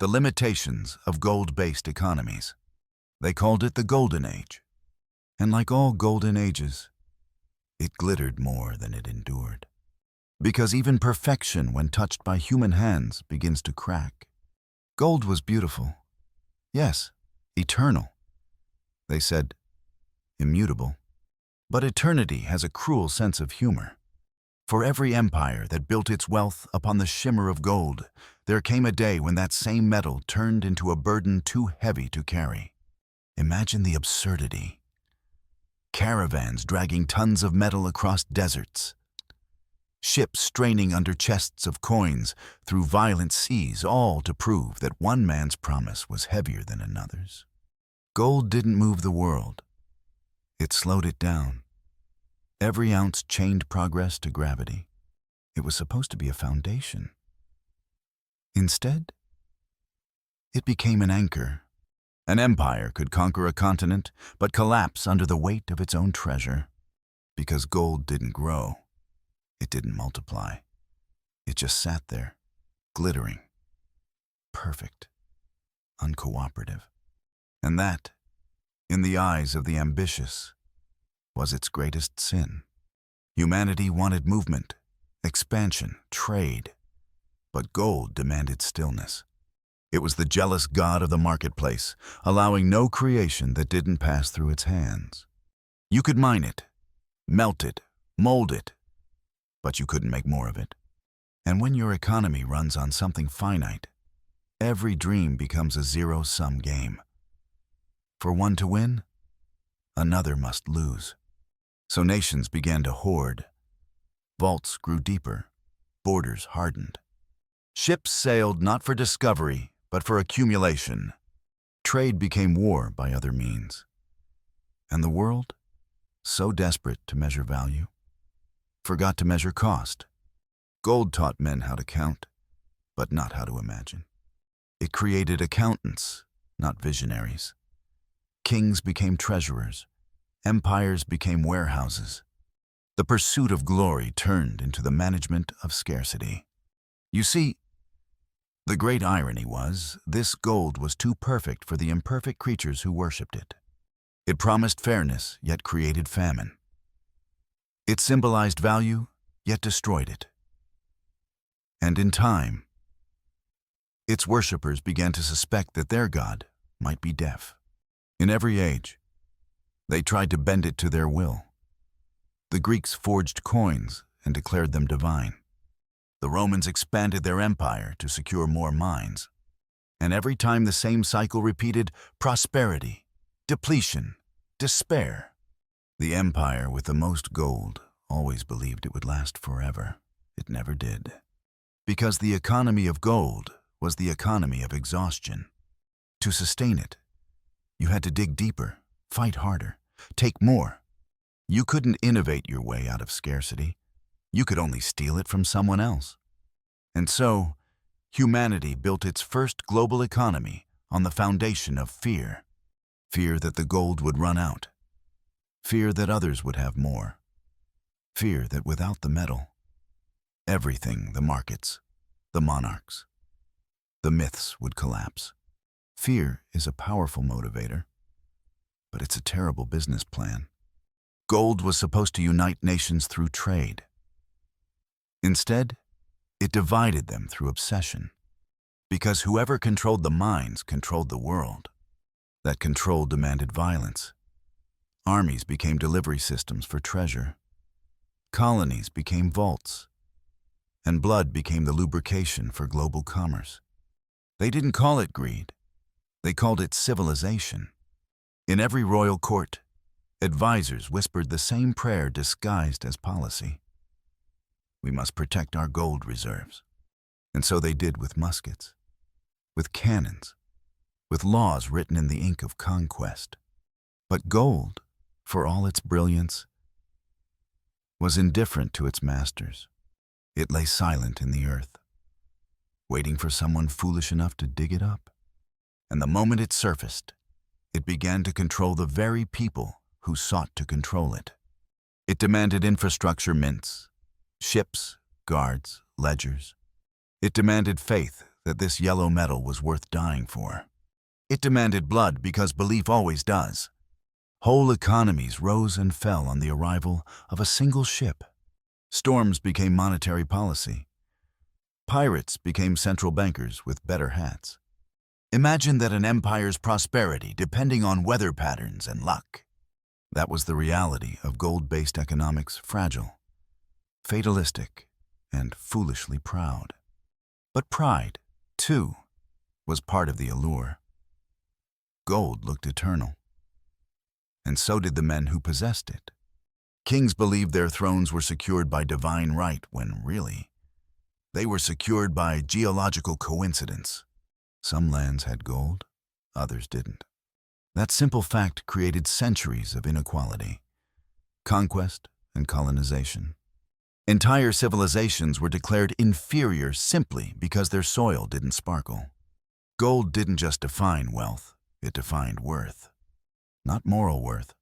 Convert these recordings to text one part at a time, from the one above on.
the limitations of gold-based economies. They called it the Golden Age. And like all golden ages, it glittered more than it endured. Because even perfection, when touched by human hands, begins to crack. Gold was beautiful. Yes, eternal. They said, immutable. But eternity has a cruel sense of humor. For every empire that built its wealth upon the shimmer of gold, there came a day when that same metal turned into a burden too heavy to carry. Imagine the absurdity. Caravans dragging tons of metal across deserts. Ships straining under chests of coins through violent seas, all to prove that one man's promise was heavier than another's. Gold didn't move the world. It slowed it down. Every ounce chained progress to gravity. It was supposed to be a foundation. Instead, it became an anchor. An empire could conquer a continent, but collapse under the weight of its own treasure. Because gold didn't grow. It didn't multiply. It just sat there, glittering, perfect, uncooperative. And that, in the eyes of the ambitious, was its greatest sin. Humanity wanted movement, expansion, trade, but gold demanded stillness. It was the jealous god of the marketplace, allowing no creation that didn't pass through its hands. You could mine it, melt it, mold it, but you couldn't make more of it. And when your economy runs on something finite, every dream becomes a zero-sum game. For one to win, another must lose. So nations began to hoard. Vaults grew deeper, borders hardened. Ships sailed not for discovery, but for accumulation. Trade became war by other means. And the world, so desperate to measure value, forgot to measure cost. Gold taught men how to count, but not how to imagine. It created accountants, not visionaries. Kings became treasurers. Empires became warehouses. The pursuit of glory turned into the management of scarcity. You see, the great irony was, this gold was too perfect for the imperfect creatures who worshipped it. It promised fairness, yet created famine. It symbolized value, yet destroyed it. And in time, its worshippers began to suspect that their god might be deaf. In every age, they tried to bend it to their will. The Greeks forged coins and declared them divine. The Romans expanded their empire to secure more mines. And every time the same cycle repeated, prosperity, depletion, despair. The empire with the most gold always believed it would last forever. It never did. Because the economy of gold was the economy of exhaustion. To sustain it, you had to dig deeper, fight harder, take more. You couldn't innovate your way out of scarcity. You could only steal it from someone else. And so, humanity built its first global economy on the foundation of fear. Fear that the gold would run out. Fear that others would have more. Fear that without the metal, everything, the markets, the monarchs, the myths would collapse. Fear is a powerful motivator, but it's a terrible business plan. Gold was supposed to unite nations through trade. Instead, it divided them through obsession, because whoever controlled the mines controlled the world. That control demanded violence. Armies became delivery systems for treasure. Colonies became vaults. And blood became the lubrication for global commerce. They didn't call it greed. They called it civilization. In every royal court, advisors whispered the same prayer disguised as policy. We must protect our gold reserves. And so they did with muskets, with cannons, with laws written in the ink of conquest. But gold, for all its brilliance, was indifferent to its masters. It lay silent in the earth, waiting for someone foolish enough to dig it up. And the moment it surfaced, it began to control the very people who sought to control it. It demanded infrastructure mints, ships, guards, ledgers. It demanded faith that this yellow metal was worth dying for. It demanded blood because belief always does. Whole economies rose and fell on the arrival of a single ship. Storms became monetary policy. Pirates became central bankers with better hats. Imagine that an empire's prosperity depending on weather patterns and luck. That was the reality of gold-based economics, fragile, fatalistic, and foolishly proud. But pride, too, was part of the allure. Gold looked eternal, and so did the men who possessed it. Kings believed their thrones were secured by divine right when, really, they were secured by geological coincidence. Some lands had gold, others didn't. That simple fact created centuries of inequality, conquest, and colonization. Entire civilizations were declared inferior simply because their soil didn't sparkle. Gold didn't just define wealth, it defined worth. Not moral worth,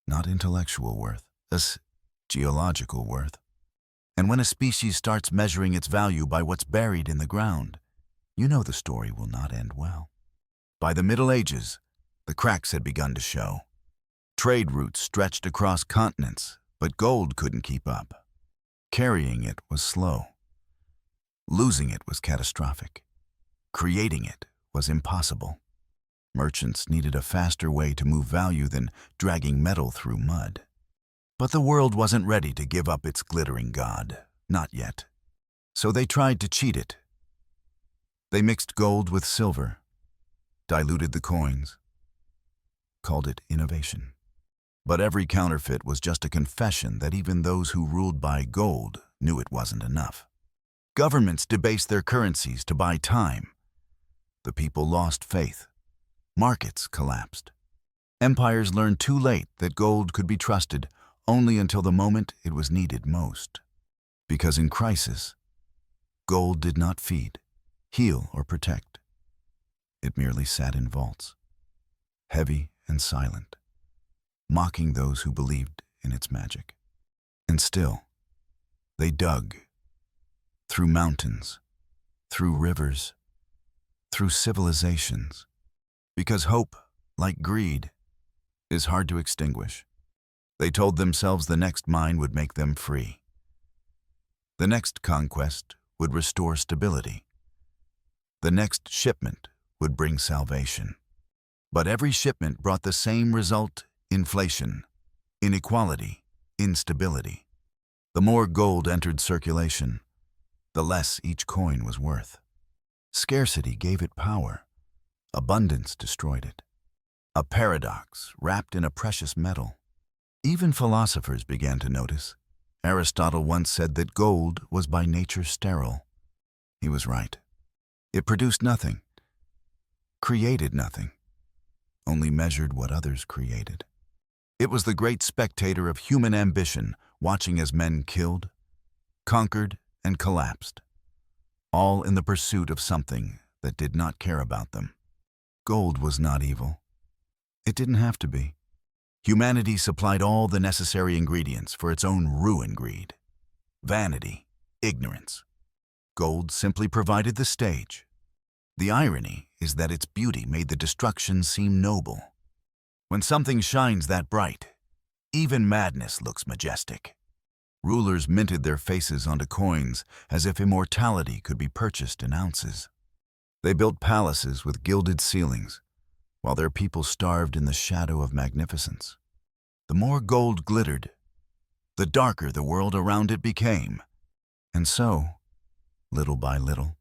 not intellectual worth, as geological worth. And when a species starts measuring its value by what's buried in the ground, you know the story will not end well. By the Middle Ages, the cracks had begun to show. Trade routes stretched across continents, but gold couldn't keep up. Carrying it was slow. Losing it was catastrophic. Creating it was impossible. Merchants needed a faster way to move value than dragging metal through mud. But the world wasn't ready to give up its glittering god, not yet. So they tried to cheat it. They mixed gold with silver, diluted the coins, called it innovation. But every counterfeit was just a confession that even those who ruled by gold knew it wasn't enough. Governments debased their currencies to buy time. The people lost faith. Markets collapsed. Empires learned too late that gold could be trusted only until the moment it was needed most. Because in crisis, gold did not feed, heal, or protect. It merely sat in vaults, heavy and silent, mocking those who believed in its magic. And still, they dug, through mountains, through rivers, through civilizations, because hope, like greed, is hard to extinguish. They told themselves the next mine would make them free. The next conquest would restore stability. The next shipment would bring salvation. But every shipment brought the same result: inflation, inequality, instability. The more gold entered circulation, the less each coin was worth. Scarcity gave it power. Abundance destroyed it. A paradox wrapped in a precious metal. Even philosophers began to notice. Aristotle once said that gold was by nature sterile. He was right. It produced nothing, created nothing, only measured what others created. It was the great spectator of human ambition, watching as men killed, conquered, and collapsed, all in the pursuit of something that did not care about them. Gold was not evil. It didn't have to be. Humanity supplied all the necessary ingredients for its own ruin: greed, vanity, ignorance. Gold simply provided the stage. The irony is that its beauty made the destruction seem noble. When something shines that bright, even madness looks majestic. Rulers minted their faces onto coins as if immortality could be purchased in ounces. They built palaces with gilded ceilings, while their people starved in the shadow of magnificence. The more gold glittered, the darker the world around it became. And so, little by little,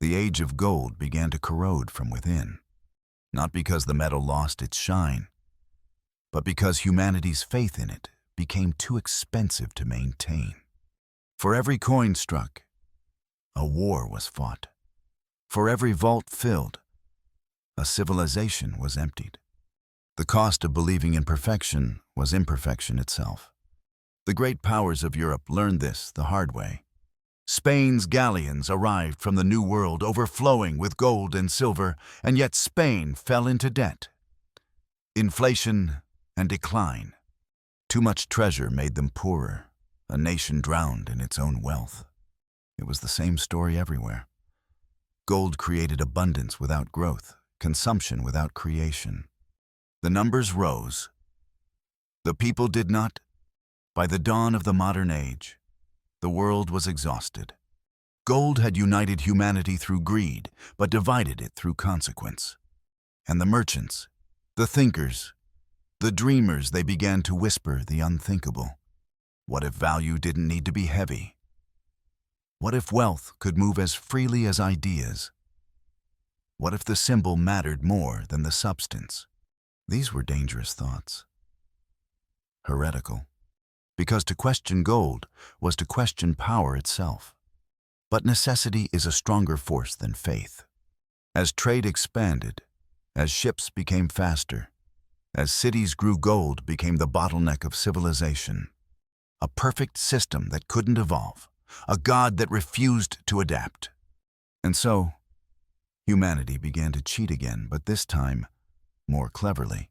the age of gold began to corrode from within, not because the metal lost its shine, but because humanity's faith in it became too expensive to maintain. For every coin struck, a war was fought. For every vault filled, a civilization was emptied. The cost of believing in perfection was imperfection itself. The great powers of Europe learned this the hard way. Spain's galleons arrived from the New World overflowing with gold and silver, and yet Spain fell into debt. Inflation and decline. Too much treasure made them poorer. A nation drowned in its own wealth. It was the same story everywhere. Gold created abundance without growth, consumption without creation. The numbers rose. The people did not. By the dawn of the modern age, the world was exhausted. Gold had united humanity through greed, but divided it through consequence. And the merchants, the thinkers, the dreamers, they began to whisper the unthinkable. What if value didn't need to be heavy? What if wealth could move as freely as ideas? What if the symbol mattered more than the substance? These were dangerous thoughts. Heretical. Because to question gold was to question power itself. But necessity is a stronger force than faith. As trade expanded, as ships became faster, as cities grew, gold became the bottleneck of civilization. A perfect system that couldn't evolve, a God that refused to adapt. And so, humanity began to cheat again, but this time, more cleverly.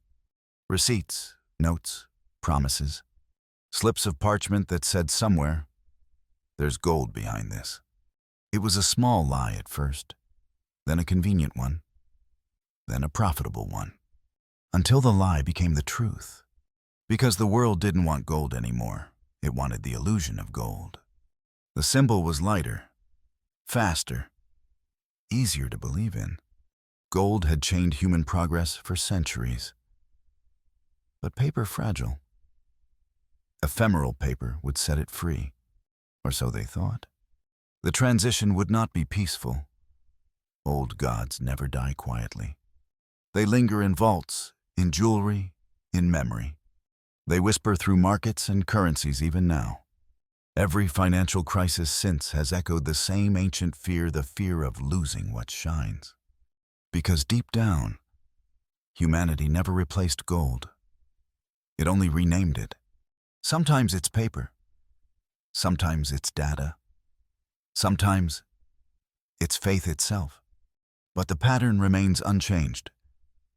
Receipts, notes, promises, slips of parchment that said somewhere, "There's gold behind this." It was a small lie at first, then a convenient one, then a profitable one, until the lie became the truth. Because the world didn't want gold anymore, it wanted the illusion of gold. The symbol was lighter, faster, easier to believe in. Gold had chained human progress for centuries. But paper fragile. Ephemeral paper would set it free, or so they thought. The transition would not be peaceful. Old gods never die quietly. They linger in vaults, in jewelry, in memory. They whisper through markets and currencies even now. Every financial crisis since has echoed the same ancient fear, the fear of losing what shines. Because deep down, humanity never replaced gold. It only renamed it. Sometimes it's paper. Sometimes it's data. Sometimes it's faith itself. But the pattern remains unchanged.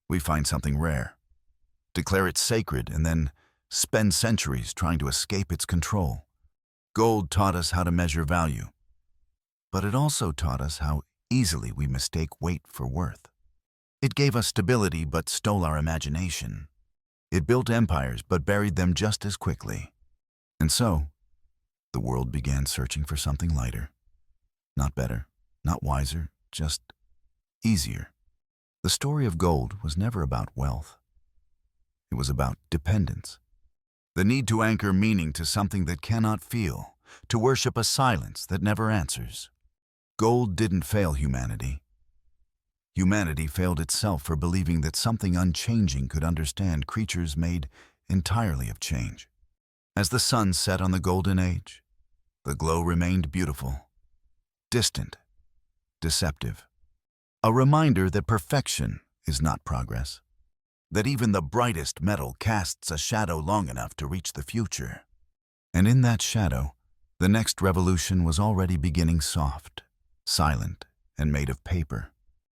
We find something rare, declare it sacred, and then spend centuries trying to escape its control. Gold taught us how to measure value, but it also taught us how easily we mistake weight for worth. It gave us stability but stole our imagination. It built empires but buried them just as quickly. And so, the world began searching for something lighter. Not better, not wiser, just easier. The story of gold was never about wealth. It was about dependence. The need to anchor meaning to something that cannot feel, to worship a silence that never answers. Gold didn't fail humanity. Humanity failed itself for believing that something unchanging could understand creatures made entirely of change. As the sun set on the golden age, the glow remained beautiful, distant, deceptive. A reminder that perfection is not progress, that even the brightest metal casts a shadow long enough to reach the future. And in that shadow, the next revolution was already beginning, soft, silent, and made of paper.